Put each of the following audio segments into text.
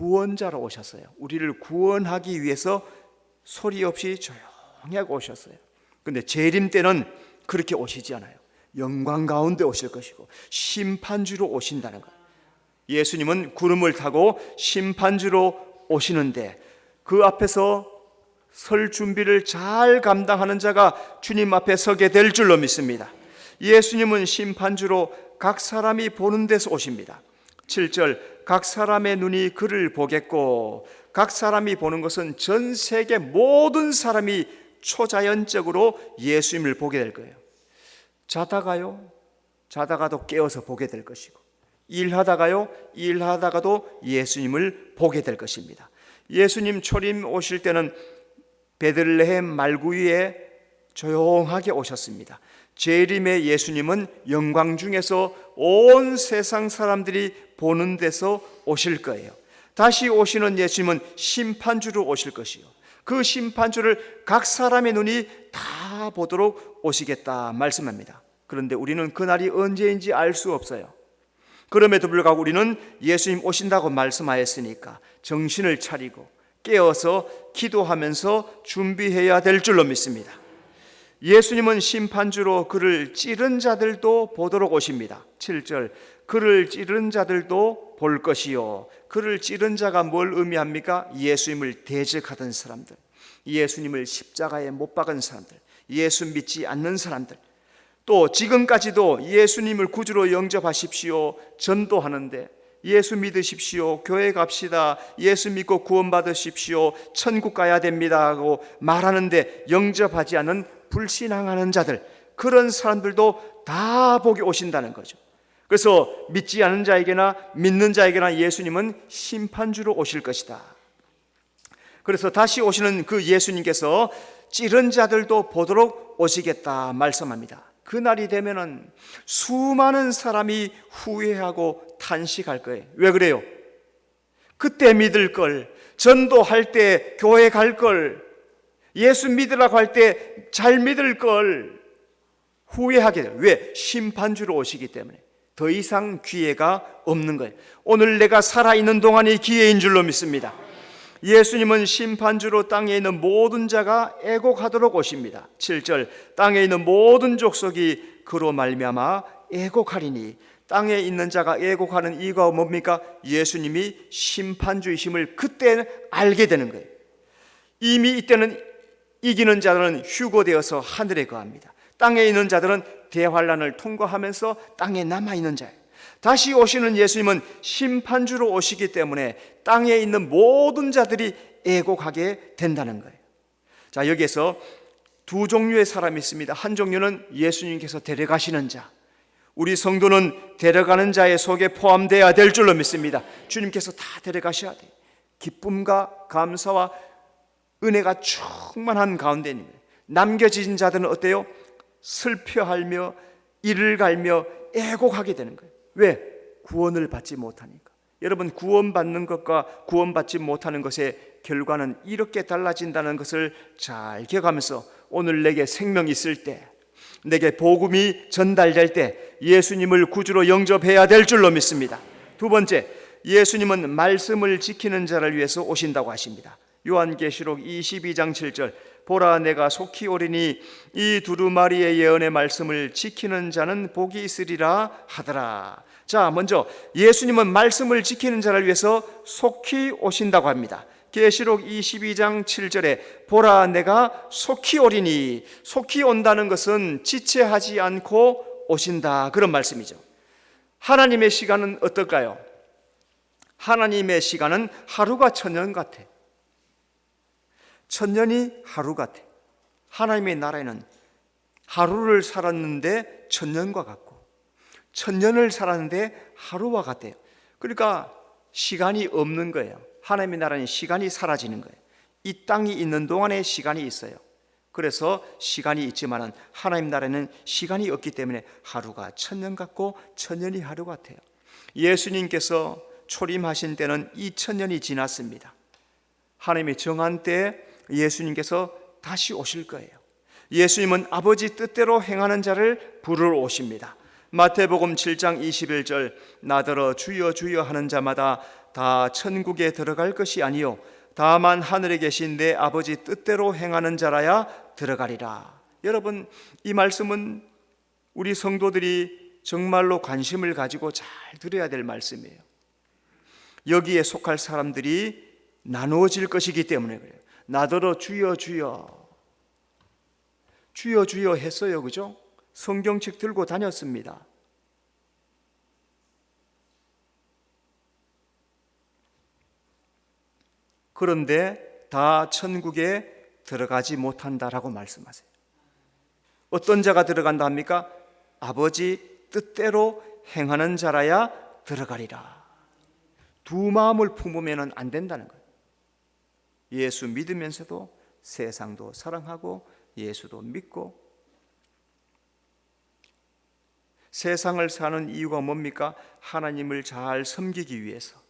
구원자로 오셨어요. 우리를 구원하기 위해서 소리 없이 조용히 하고 오셨어요. 그런데 재림 때는 그렇게 오시지 않아요. 영광 가운데 오실 것이고 심판주로 오신다는 거예요. 예수님은 구름을 타고 심판주로 오시는데 그 앞에서 설 준비를 잘 감당하는 자가 주님 앞에 서게 될 줄로 믿습니다. 예수님은 심판주로 각 사람이 보는 데서 오십니다. 7절, 각 사람의 눈이 그를 보겠고, 각 사람이 보는 것은 전 세계 모든 사람이 초자연적으로 예수님을 보게 될 거예요. 자다가도 깨어서 보게 될 것이고, 일하다가도 예수님을 보게 될 것입니다. 예수님 초림 오실 때는 베들레헴 말구 위에 조용하게 오셨습니다. 재림의 예수님은 영광 중에서 온 세상 사람들이 보는 데서 오실 거예요. 다시 오시는 예수님은 심판주로 오실 것이요, 그 심판주를 각 사람의 눈이 다 보도록 오시겠다 말씀합니다. 그런데 우리는 그날이 언제인지 알 수 없어요. 그럼에도 불구하고 우리는 예수님 오신다고 말씀하였으니까 정신을 차리고 깨어서 기도하면서 준비해야 될 줄로 믿습니다. 예수님은 심판주로 그를 찌른 자들도 보도록 오십니다. 7절, 그를 찌른 자들도 볼 것이요. 그를 찌른 자가 뭘 의미합니까? 예수님을 대적하던 사람들, 예수님을 십자가에 못 박은 사람들, 예수 믿지 않는 사람들, 또 지금까지도 예수님을 구주로 영접하십시오 전도하는데, 예수 믿으십시오, 교회 갑시다, 예수 믿고 구원받으십시오, 천국 가야 됩니다 하고 말하는데 영접하지 않는 불신앙하는 자들, 그런 사람들도 다 보게 오신다는 거죠. 그래서 믿지 않는 자에게나 믿는 자에게나 예수님은 심판주로 오실 것이다. 그래서 다시 오시는 그 예수님께서 찌른 자들도 보도록 오시겠다 말씀합니다. 그날이 되면은 수많은 사람이 후회하고 탄식할 거예요. 왜 그래요? 그때 믿을 걸, 전도할 때 교회 갈 걸, 예수 믿으라고 할 때 잘 믿을 걸 후회하게 돼요. 왜? 심판주로 오시기 때문에 더 이상 기회가 없는 거예요. 오늘 내가 살아있는 동안이 기회인 줄로 믿습니다. 예수님은 심판주로 땅에 있는 모든 자가 애곡하도록 오십니다. 7절, 땅에 있는 모든 족속이 그로 말미암아 애곡하리니, 땅에 있는 자가 애곡하는 이유가 뭡니까? 예수님이 심판주이심을 그때 알게 되는 거예요. 이미 이때는 이기는 자들은 휴거되어서 하늘에 거합니다. 땅에 있는 자들은 대환란을 통과하면서 땅에 남아있는 자예요. 다시 오시는 예수님은 심판주로 오시기 때문에 땅에 있는 모든 자들이 애곡하게 된다는 거예요. 자, 여기에서 두 종류의 사람이 있습니다. 한 종류는 예수님께서 데려가시는 자, 우리 성도는 데려가는 자의 속에 포함되어야 될 줄로 믿습니다. 주님께서 다 데려가셔야 돼요. 기쁨과 감사와 은혜가 충만한 가운데 있는 거예요. 남겨진 자들은 어때요? 슬퍼하며 이를 갈며 애곡하게 되는 거예요. 왜? 구원을 받지 못하니까. 여러분, 구원받는 것과 구원받지 못하는 것의 결과는 이렇게 달라진다는 것을 잘 기억하면서 오늘 내게 생명이 있을 때, 내게 복음이 전달될 때 예수님을 구주로 영접해야 될 줄로 믿습니다. 두 번째, 예수님은 말씀을 지키는 자를 위해서 오신다고 하십니다. 요한계시록 22장 7절, 보라 내가 속히 오리니 이 두루마리의 예언의 말씀을 지키는 자는 복이 있으리라 하더라. 자, 먼저 예수님은 말씀을 지키는 자를 위해서 속히 오신다고 합니다. 계시록 22장 7절에 보라 내가 속히 오리니, 속히 온다는 것은 지체하지 않고 오신다, 그런 말씀이죠. 하나님의 시간은 어떨까요? 하나님의 시간은 하루가 천년 같아. 천년이 하루 같아. 하나님의 나라에는 하루를 살았는데 천년과 같고, 천년을 살았는데 하루와 같대요. 그러니까 시간이 없는 거예요. 하나님의 나라는 시간이 사라지는 거예요. 이 땅이 있는 동안에 시간이 있어요. 그래서 시간이 있지만 하나님 나라는 시간이 없기 때문에 하루가 천년 같고 천년이 하루 같아요. 예수님께서 초림하신 때는 2000년이 지났습니다. 하나님의 정한 때에 예수님께서 다시 오실 거예요. 예수님은 아버지 뜻대로 행하는 자를 부르러 오십니다. 마태복음 7장 21절, 나더러 주여 주여 하는 자마다 다 천국에 들어갈 것이 아니요 다만 하늘에 계신 내 아버지 뜻대로 행하는 자라야 들어가리라. 여러분, 이 말씀은 우리 성도들이 정말로 관심을 가지고 잘 들어야 될 말씀이에요. 여기에 속할 사람들이 나누어질 것이기 때문에 그래요. 나더러 주여 주여 주여 주여 했어요. 그죠? 성경책 들고 다녔습니다. 그런데 다 천국에 들어가지 못한다라고 말씀하세요. 어떤 자가 들어간다 합니까? 아버지 뜻대로 행하는 자라야 들어가리라. 두 마음을 품으면 안 된다는 거예요. 예수 믿으면서도 세상도 사랑하고 예수도 믿고. 세상을 사는 이유가 뭡니까? 하나님을 잘 섬기기 위해서.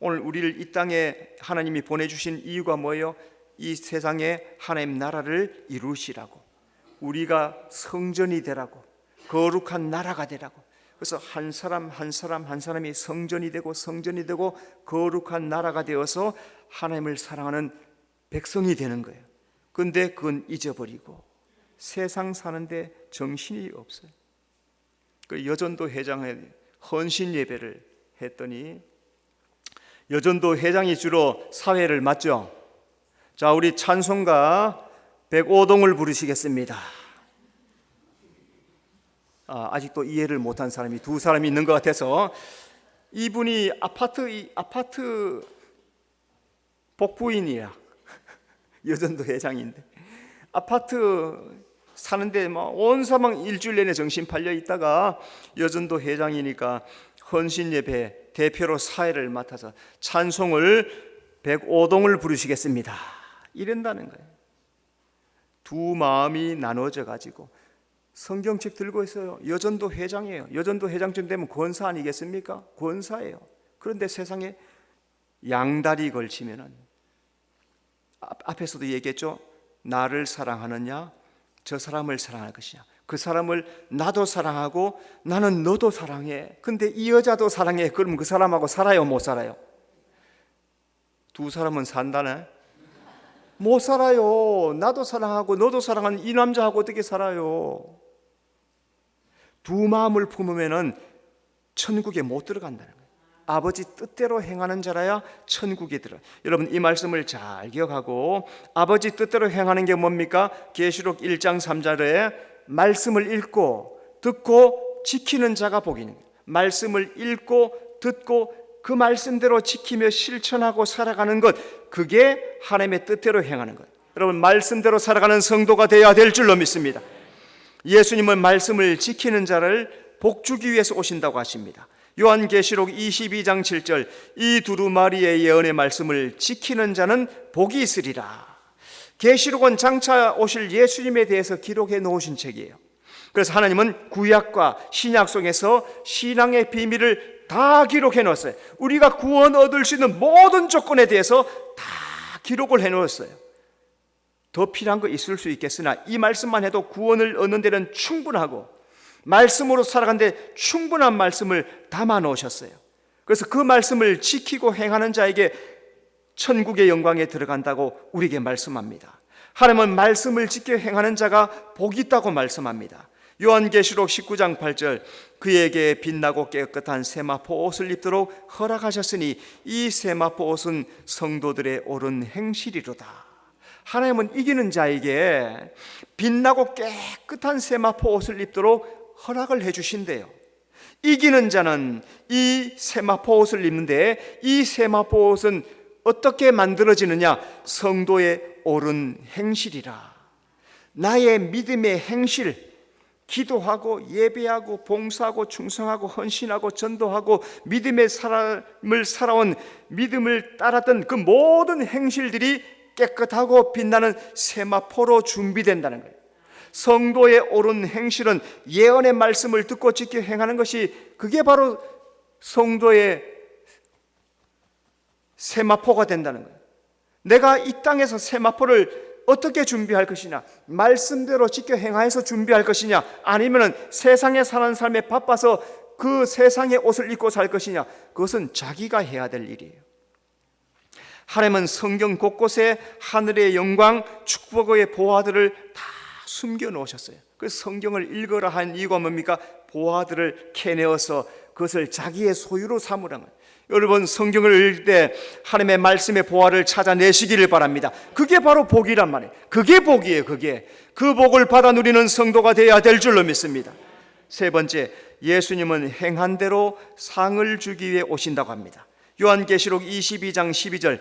오늘 우리를 이 땅에 하나님이 보내주신 이유가 뭐예요? 이 세상에 하나님 나라를 이루시라고, 우리가 성전이 되라고, 거룩한 나라가 되라고. 그래서 한 사람 한 사람이 성전이 되고 거룩한 나라가 되어서 하나님을 사랑하는 백성이 되는 거예요. 그런데 그건 잊어버리고 세상 사는데 정신이 없어요. 그 여전도 회장에 헌신 예배를 했더니, 여전도 회장이 주로 사회를 맡죠. 자, 우리 찬송가 105동을 부르시겠습니다. 아직도 이해를 못한 사람이 두 사람이 있는 것 같아서, 이분이 아파트 복부인이야. 여전도 회장인데 아파트 사는데 온 사방 일주일 내내 정신 팔려 있다가 여전도 회장이니까 헌신 예배 대표로 사회를 맡아서 찬송을 105동을 부르시겠습니다. 이런다는 거예요. 두 마음이 나눠져 가지고 성경책 들고 있어요. 여전도 회장이에요. 여전도 회장쯤 되면 권사 아니겠습니까? 권사예요. 그런데 세상에 양다리 걸치면은, 앞에서도 얘기했죠. 나를 사랑하느냐, 저 사람을 사랑할 것이냐. 그 사람을 나도 사랑하고 나는 너도 사랑해. 근데 이 여자도 사랑해. 그럼 그 사람하고 살아요, 못 살아요? 두 사람은 산다네. 못 살아요. 나도 사랑하고 너도 사랑하는 이 남자하고 어떻게 살아요? 두 마음을 품으면은 천국에 못 들어간다는 거예요. 아버지 뜻대로 행하는 자라야 천국에 들어. 여러분, 이 말씀을 잘 기억하고, 아버지 뜻대로 행하는 게 뭡니까? 계시록 1장 3절에 말씀을 읽고 듣고 지키는 자가 복이 있는 거예요. 말씀을 읽고 듣고 그 말씀대로 지키며 실천하고 살아가는 것, 그게 하나님의 뜻대로 행하는 것. 여러분, 말씀대로 살아가는 성도가 되어야 될 줄로 믿습니다. 예수님은 말씀을 지키는 자를 복주기 위해서 오신다고 하십니다. 요한계시록 22장 7절, 이 두루마리의 예언의 말씀을 지키는 자는 복이 있으리라. 계시록은 장차 오실 예수님에 대해서 기록해 놓으신 책이에요. 그래서 하나님은 구약과 신약 속에서 신앙의 비밀을 다 기록해 놓았어요. 우리가 구원 얻을 수 있는 모든 조건에 대해서 다 기록을 해 놓았어요. 더 필요한 거 있을 수 있겠으나 이 말씀만 해도 구원을 얻는 데는 충분하고, 말씀으로 살아가는데 충분한 말씀을 담아 놓으셨어요. 그래서 그 말씀을 지키고 행하는 자에게 천국의 영광에 들어간다고 우리에게 말씀합니다. 하나님은 말씀을 지켜 행하는 자가 복이 있다고 말씀합니다. 요한계시록 19장 8절, 그에게 빛나고 깨끗한 세마포 옷을 입도록 허락하셨으니 이 세마포 옷은 성도들의 옳은 행실이로다. 하나님은 이기는 자에게 빛나고 깨끗한 세마포 옷을 입도록 허락을 해주신대요. 이기는 자는 이 세마포 옷을 입는데, 이 세마포 옷은 어떻게 만들어지느냐? 성도의 옳은 행실이라. 나의 믿음의 행실, 기도하고 예배하고 봉사하고 충성하고 헌신하고 전도하고 믿음의 삶을 살아온, 믿음을 따랐던 그 모든 행실들이 깨끗하고 빛나는 세마포로 준비된다는 거예요. 성도의 옳은 행실은 예언의 말씀을 듣고 지켜 행하는 것이, 그게 바로 성도의 세마포가 된다는 거예요. 내가 이 땅에서 세마포를 어떻게 준비할 것이냐? 말씀대로 지켜 행하여서 준비할 것이냐? 아니면 세상에 사는 삶에 바빠서 그 세상의 옷을 입고 살 것이냐? 그것은 자기가 해야 될 일이에요. 하나님은 성경 곳곳에 하늘의 영광, 축복의 보화들을 다 숨겨 놓으셨어요. 그래서 성경을 읽어라 한 이유가 뭡니까? 보화들을 캐내어서 그것을 자기의 소유로 삼으라는 거예요. 여러분, 성경을 읽을 때 하나님의 말씀의 보화를 찾아내시기를 바랍니다. 그게 바로 복이란 말이에요. 그게 복이에요. 그게 그 복을 받아 누리는 성도가 되어야 될 줄로 믿습니다. 세 번째, 예수님은 행한 대로 상을 주기 위해 오신다고 합니다. 요한계시록 22장 12절,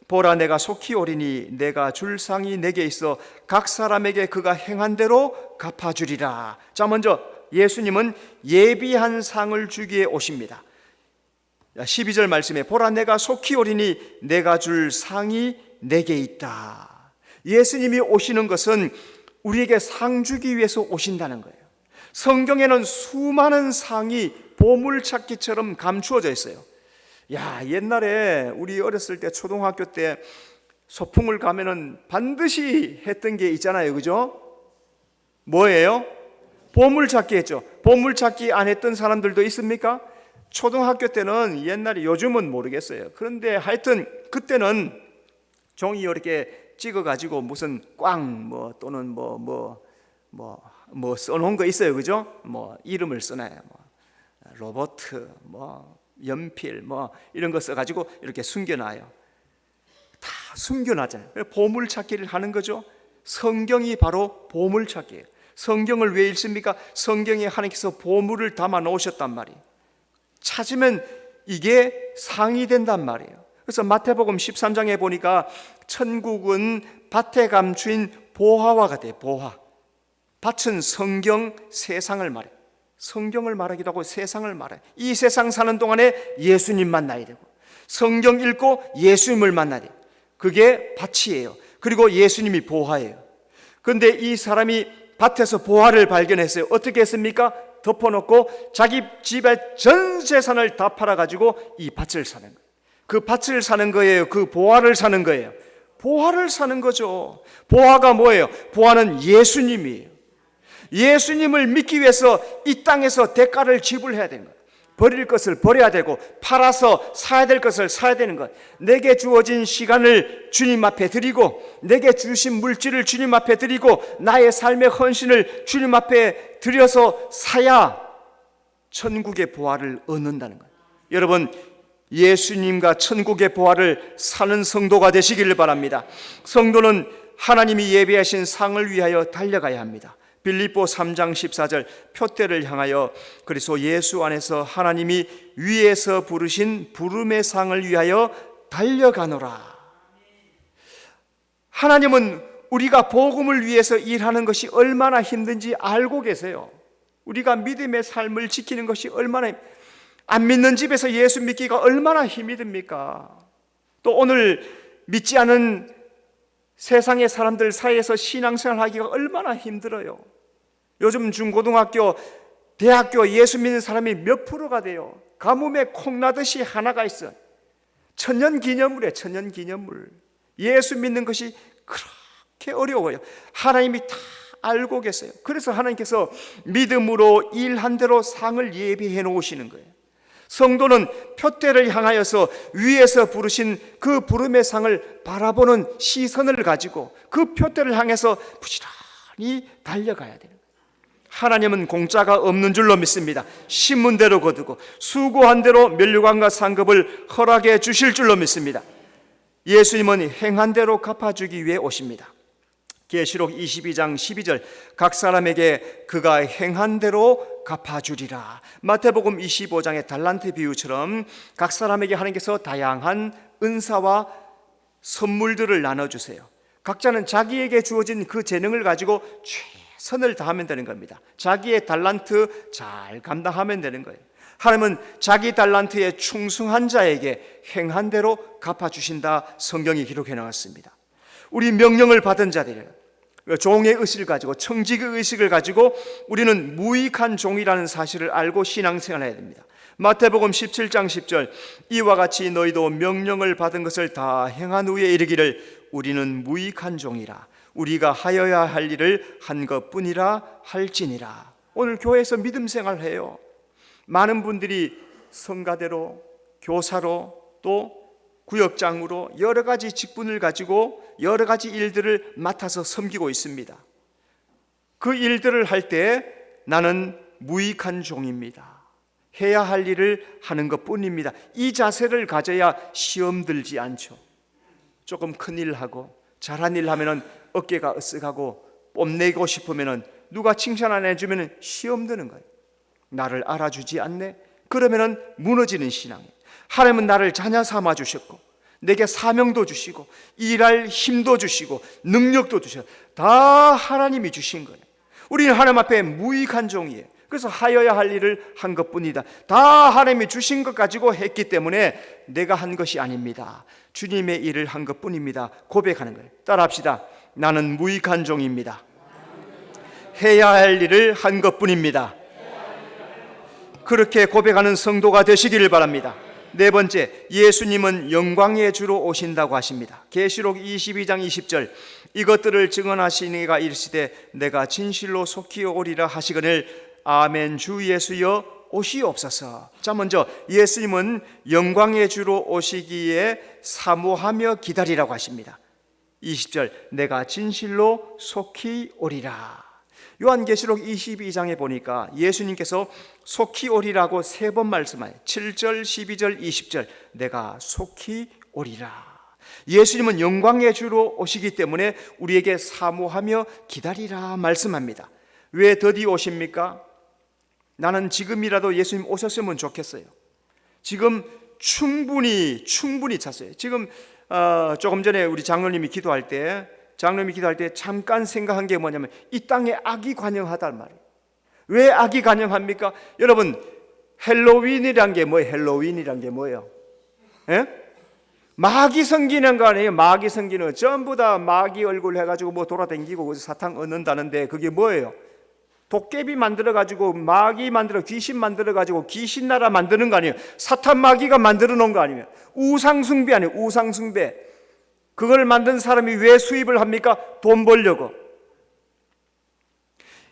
보라 내가 속히 오리니 내가 줄 상이 내게 있어 각 사람에게 그가 행한 대로 갚아주리라. 자, 먼저 예수님은 예비한 상을 주기 위해 오십니다. 12절 말씀에 보라 내가 속히 오리니 내가 줄 상이 내게 있다. 예수님이 오시는 것은 우리에게 상 주기 위해서 오신다는 거예요. 성경에는 수많은 상이 보물찾기처럼 감추어져 있어요. 옛날에 우리 어렸을 때 초등학교 때 소풍을 가면은 반드시 했던 게 있잖아요. 그죠? 뭐예요? 보물찾기 했죠. 보물찾기 안 했던 사람들도 있습니까? 초등학교 때는 옛날에, 요즘은 모르겠어요. 그런데 하여튼 그때는 종이 이렇게 찍어가지고 무슨 꽝 또는 써놓은 거 있어요. 그죠? 이름을 써놔요. 로봇, 연필, 이런 거 써가지고 이렇게 숨겨놔요. 다 숨겨놨잖아요. 보물찾기를 하는 거죠. 성경이 바로 보물찾기예요. 성경을 왜 읽습니까? 성경에 하나님께서 보물을 담아 놓으셨단 말이에요. 찾으면 이게 상이 된단 말이에요. 그래서 마태복음 13장에 보니까 천국은 밭에 감추인 보화와 같아요. 보화. 밭은 성경, 세상을 말해요. 성경을 말하기도 하고 세상을 말해요. 이 세상 사는 동안에 예수님 만나야 되고 성경 읽고 예수님을 만나야 돼요. 그게 밭이에요. 그리고 예수님이 보화예요. 그런데 이 사람이 밭에서 보화를 발견했어요. 어떻게 했습니까? 덮어놓고 자기 집의 전 재산을 다 팔아가지고 이 밭을 사는 거예요. 그 밭을 사는 거예요. 그 보화를 사는 거예요. 보화를 사는 거죠. 보화가 뭐예요? 보화는 예수님이에요. 예수님을 믿기 위해서 이 땅에서 대가를 지불해야 되는 거예요. 버릴 것을 버려야 되고 팔아서 사야 될 것을 사야 되는 것. 내게 주어진 시간을 주님 앞에 드리고 내게 주신 물질을 주님 앞에 드리고 나의 삶의 헌신을 주님 앞에 드려서 사야 천국의 보화를 얻는다는 거예요. 여러분, 예수님과 천국의 보화를 사는 성도가 되시기를 바랍니다. 성도는 하나님이 예비하신 상을 위하여 달려가야 합니다. 빌립보 3장 14절, 표대를 향하여 그리스도 예수 안에서 하나님이 위에서 부르신 부름의 상을 위하여 달려가노라. 하나님은 우리가 복음을 위해서 일하는 것이 얼마나 힘든지 알고 계세요. 우리가 믿음의 삶을 지키는 것이 얼마나, 안 믿는 집에서 예수 믿기가 얼마나 힘이 듭니까? 또 오늘 믿지 않은 세상의 사람들 사이에서 신앙생활 하기가 얼마나 힘들어요. 요즘 중고등학교, 대학교 예수 믿는 사람이 몇 프로가 돼요? 가뭄에 콩나듯이 하나가 있어. 천년기념물이에요. 천년기념물. 예수 믿는 것이 그렇게 어려워요. 하나님이 다 알고 계세요. 그래서 하나님께서 믿음으로 일한 대로 상을 예비해 놓으시는 거예요. 성도는 표대를 향하여서 위에서 부르신 그 부름의 상을 바라보는 시선을 가지고 그 표대를 향해서 부지런히 달려가야 돼요. 하나님은 공짜가 없는 줄로 믿습니다. 심은 대로 거두고 수고한 대로 면류관과 상급을 허락해 주실 줄로 믿습니다. 예수님은 행한 대로 갚아주기 위해 오십니다. 계시록 22장 12절, 각 사람에게 그가 행한 대로 갚아주리라. 마태복음 25장의 달란트 비유처럼 각 사람에게 하나님께서 다양한 은사와 선물들을 나눠주세요. 각자는 자기에게 주어진 그 재능을 가지고 최선을 다하면 되는 겁니다. 자기의 달란트 잘 감당하면 되는 거예요. 하나님은 자기 달란트에 충성한 자에게 행한 대로 갚아주신다. 성경이 기록해 나왔습니다. 우리 명령을 받은 자들, 종의 의식을 가지고, 청직의 의식을 가지고 우리는 무익한 종이라는 사실을 알고 신앙생활해야 됩니다. 마태복음 17장 10절, 이와 같이 너희도 명령을 받은 것을 다 행한 후에 이르기를 우리는 무익한 종이라, 우리가 하여야 할 일을 한 것뿐이라 할지니라. 오늘 교회에서 믿음 생활해요. 많은 분들이 성가대로, 교사로, 또 구역장으로 여러 가지 직분을 가지고 여러 가지 일들을 맡아서 섬기고 있습니다. 그 일들을 할 때 나는 무익한 종입니다. 해야 할 일을 하는 것뿐입니다. 이 자세를 가져야 시험 들지 않죠. 조금 큰일 하고 잘한 일 하면은 어깨가 으쓱하고 뽐내고 싶으면은 누가 칭찬 안 해주면은 시험 드는 거예요. 나를 알아주지 않네? 그러면은 무너지는 신앙이에요. 하나님은 나를 자녀 삼아 주셨고 내게 사명도 주시고 일할 힘도 주시고 능력도 주셔. 다 하나님이 주신 거예요. 우리는 하나님 앞에 무익한 종이에요. 그래서 하여야 할 일을 한 것뿐이다. 다 하나님이 주신 것 가지고 했기 때문에 내가 한 것이 아닙니다. 주님의 일을 한 것뿐입니다. 고백하는 거예요. 따라합시다. 나는 무익한 종입니다. 해야 할 일을 한 것뿐입니다. 그렇게 고백하는 성도가 되시기를 바랍니다. 네 번째, 예수님은 영광의 주로 오신다고 하십니다. 계시록 22장 20절, 이것들을 증언하시는 이가 이르시되 내가 진실로 속히 오리라 하시거늘 아멘. 주 예수여 오시옵소서. 자, 먼저 예수님은 영광의 주로 오시기에 사모하며 기다리라고 하십니다. 20절, 내가 진실로 속히 오리라. 요한계시록 22장에 보니까 예수님께서 속히 오리라고 3번 말씀하여 7절, 12절, 20절 내가 속히 오리라. 예수님은 영광의 주로 오시기 때문에 우리에게 사모하며 기다리라 말씀합니다. 왜 더디 오십니까? 나는 지금이라도 예수님 오셨으면 좋겠어요. 지금 충분히 찼어요. 지금 조금 전에 우리 장로님이 기도할 때 잠깐 생각한 게 뭐냐면 이 땅에 악이 관영하단 말이에요. 왜 악이 관영합니까? 여러분, 헬로윈이란 게 뭐예요? 헬로윈이란 게 뭐예요? 예? 마귀 섬기는 거 아니에요? 마귀 섬기는 전부 다 마귀 얼굴 해가지고 뭐 돌아다니고 사탕 얻는다는데 그게 뭐예요? 도깨비 만들어가지고 마귀 만들어 귀신 만들어가지고 귀신 나라 만드는 거 아니에요? 사탄 마귀가 만들어 놓은 거 아니에요? 우상숭배 아니에요? 우상숭배. 그걸 만든 사람이 왜 수입을 합니까? 돈 벌려고.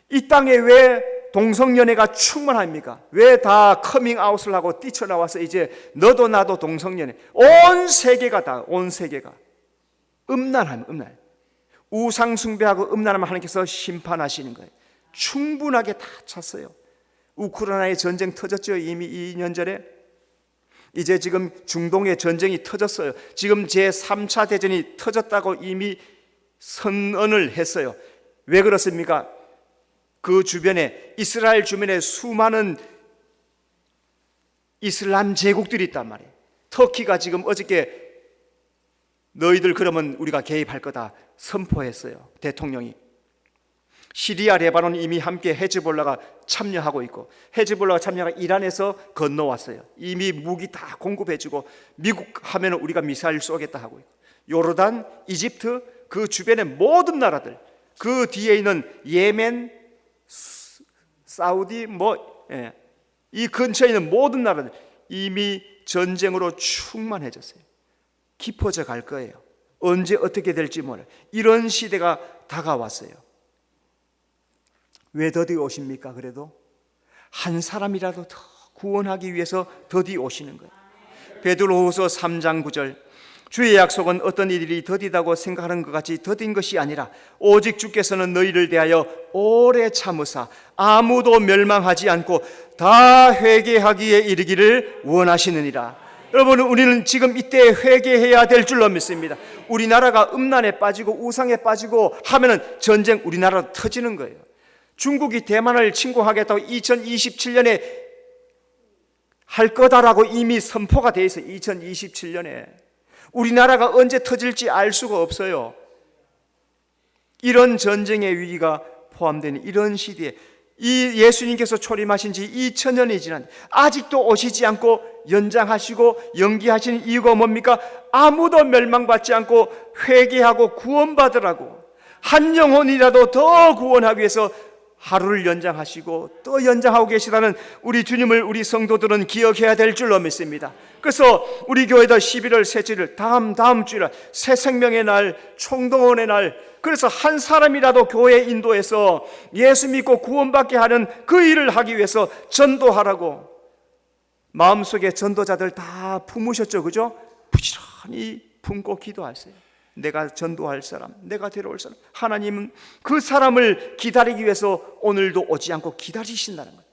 이 땅에 왜 동성연애가 충만합니까? 왜 다 커밍아웃을 하고 뛰쳐나와서 이제 너도 나도 동성연애. 온 세계가 음란하면 음란. 우상숭배하고 음란하면 하나님께서 심판하시는 거예요. 충분하게 다 찼어요. 우크라이나의 전쟁 터졌죠. 이미 2년 전에. 이제 지금 중동의 전쟁이 터졌어요. 지금 제3차 대전이 터졌다고 이미 선언을 했어요. 왜 그렇습니까? 그 주변에 이스라엘 주변에 수많은 이슬람 제국들이 있단 말이에요. 터키가 지금 어저께 너희들 그러면 우리가 개입할 거다 선포했어요. 대통령이. 시리아, 레바논 이미 함께 헤즈볼라가 참여하고 있고 헤즈볼라가 참여가 이란에서 건너왔어요. 이미 무기 다 공급해주고 미국 하면 우리가 미사일 쏘겠다 하고 있고 요르단, 이집트 그 주변의 모든 나라들 그 뒤에 있는 예멘, 사우디 이 근처에 있는 모든 나라들 이미 전쟁으로 충만해졌어요. 깊어져 갈 거예요. 언제 어떻게 될지 몰라요. 이런 시대가 다가왔어요. 왜 더디 오십니까? 그래도 한 사람이라도 더 구원하기 위해서 더디 오시는 거예요. 베드로후서 3장 9절, 주의 약속은 어떤 이들이 더디다고 생각하는 것 같이 더딘 것이 아니라 오직 주께서는 너희를 대하여 오래 참으사 아무도 멸망하지 않고 다 회개하기에 이르기를 원하시느니라. 여러분, 우리는 지금 이때 회개해야 될 줄로 믿습니다. 우리나라가 음란에 빠지고 우상에 빠지고 하면은 전쟁 우리나라로 터지는 거예요. 중국이 대만을 침공하겠다고 2027년에 할 거다라고 이미 선포가 돼 있어요. 2027년에. 우리나라가 언제 터질지 알 수가 없어요. 이런 전쟁의 위기가 포함되는 이런 시대에 이 예수님께서 초림하신 지 2000년이 지난 아직도 오시지 않고 연장하시고 연기하시는 이유가 뭡니까? 아무도 멸망받지 않고 회개하고 구원받으라고, 한 영혼이라도 더 구원하기 위해서 하루를 연장하시고 또 연장하고 계시다는 우리 주님을 우리 성도들은 기억해야 될 줄로 믿습니다. 그래서 우리 교회도 11월 셋째 주 다음 주일 새 생명의 날, 총동원의 날, 그래서 한 사람이라도 교회 인도해서 예수 믿고 구원받게 하는 그 일을 하기 위해서 전도하라고, 마음속에 전도자들 다 품으셨죠, 그죠? 부지런히 품고 기도하세요. 내가 전도할 사람, 내가 데려올 사람. 하나님은 그 사람을 기다리기 위해서 오늘도 오지 않고 기다리신다는 거예요.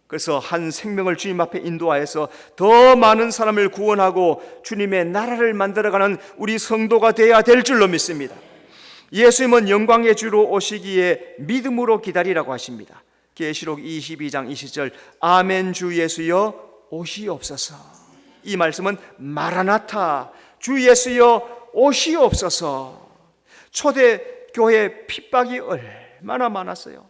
그래서 한 생명을 주님 앞에 인도하여서 더 많은 사람을 구원하고 주님의 나라를 만들어가는 우리 성도가 되어야 될 줄로 믿습니다. 예수님은 영광의 주로 오시기에 믿음으로 기다리라고 하십니다. 계시록 22장 20절, 아멘 주 예수여 오시옵소서. 이 말씀은 마라나타, 주 예수여 오시옵소서. 초대교회 핍박이 얼마나 많았어요.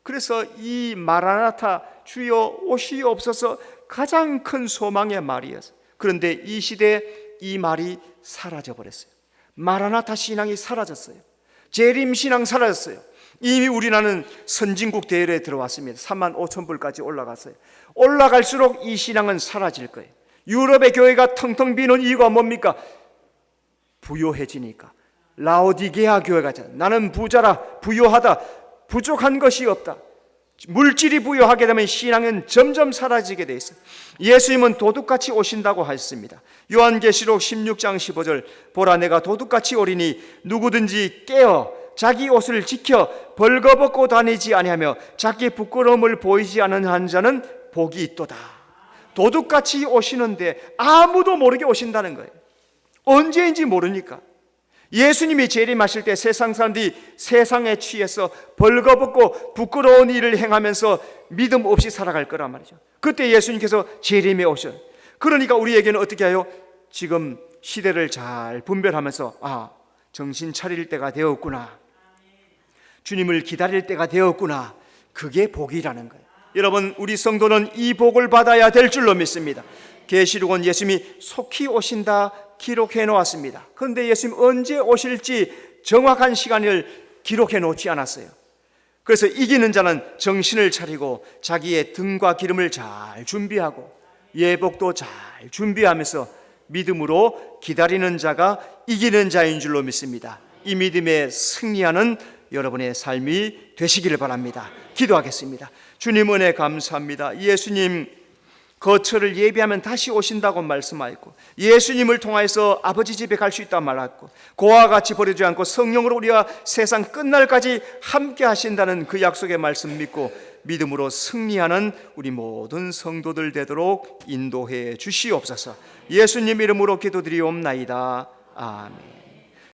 그래서 이 마라나타, 주여 오시옵소서, 가장 큰 소망의 말이었어요. 그런데 이 시대에 이 말이 사라져버렸어요. 마라나타 신앙이 사라졌어요. 재림 신앙 사라졌어요. 이미 우리나라는 선진국 대열에 들어왔습니다. 35,000불까지 올라갔어요. 올라갈수록 이 신앙은 사라질 거예요. 유럽의 교회가 텅텅 비는 이유가 뭡니까? 부요해지니까. 라오디게아 교회가 나는 부자라, 부요하다, 부족한 것이 없다. 물질이 부여하게 되면 신앙은 점점 사라지게 돼 있어요. 예수님은 도둑같이 오신다고 하셨습니다. 요한계시록 16장 15절, 보라 내가 도둑같이 오리니 누구든지 깨어 자기 옷을 지켜 벌거벗고 다니지 아니하며 자기 부끄러움을 보이지 않은 한 자는 복이 있도다. 도둑같이 오시는데 아무도 모르게 오신다는 거예요. 언제인지 모르니까. 예수님이 재림하실 때 세상 사람들이 세상에 취해서 벌거벗고 부끄러운 일을 행하면서 믿음 없이 살아갈 거란 말이죠. 그때 예수님께서 재림에 오셔요. 그러니까 우리에게는 어떻게 해요? 지금 시대를 잘 분별하면서 정신 차릴 때가 되었구나, 주님을 기다릴 때가 되었구나, 그게 복이라는 거예요. 여러분, 우리 성도는 이 복을 받아야 될 줄로 믿습니다. 계시록은 예수님이 속히 오신다 기록해 놓았습니다. 그런데 예수님 언제 오실지 정확한 시간을 기록해 놓지 않았어요. 그래서 이기는 자는 정신을 차리고 자기의 등과 기름을 잘 준비하고 예복도 잘 준비하면서 믿음으로 기다리는 자가 이기는 자인 줄로 믿습니다. 이 믿음에 승리하는 여러분의 삶이 되시기를 바랍니다. 기도하겠습니다. 주님 은혜 감사합니다. 예수님 거처를 예비하면 다시 오신다고 말씀하였고, 예수님을 통하여서 아버지 집에 갈 수 있다고 말했고, 고와 같이 버리지 않고 성령으로 우리와 세상 끝날까지 함께 하신다는 그 약속의 말씀 믿고 믿음으로 승리하는 우리 모든 성도들 되도록 인도해 주시옵소서. 예수님 이름으로 기도드리옵나이다. 아멘.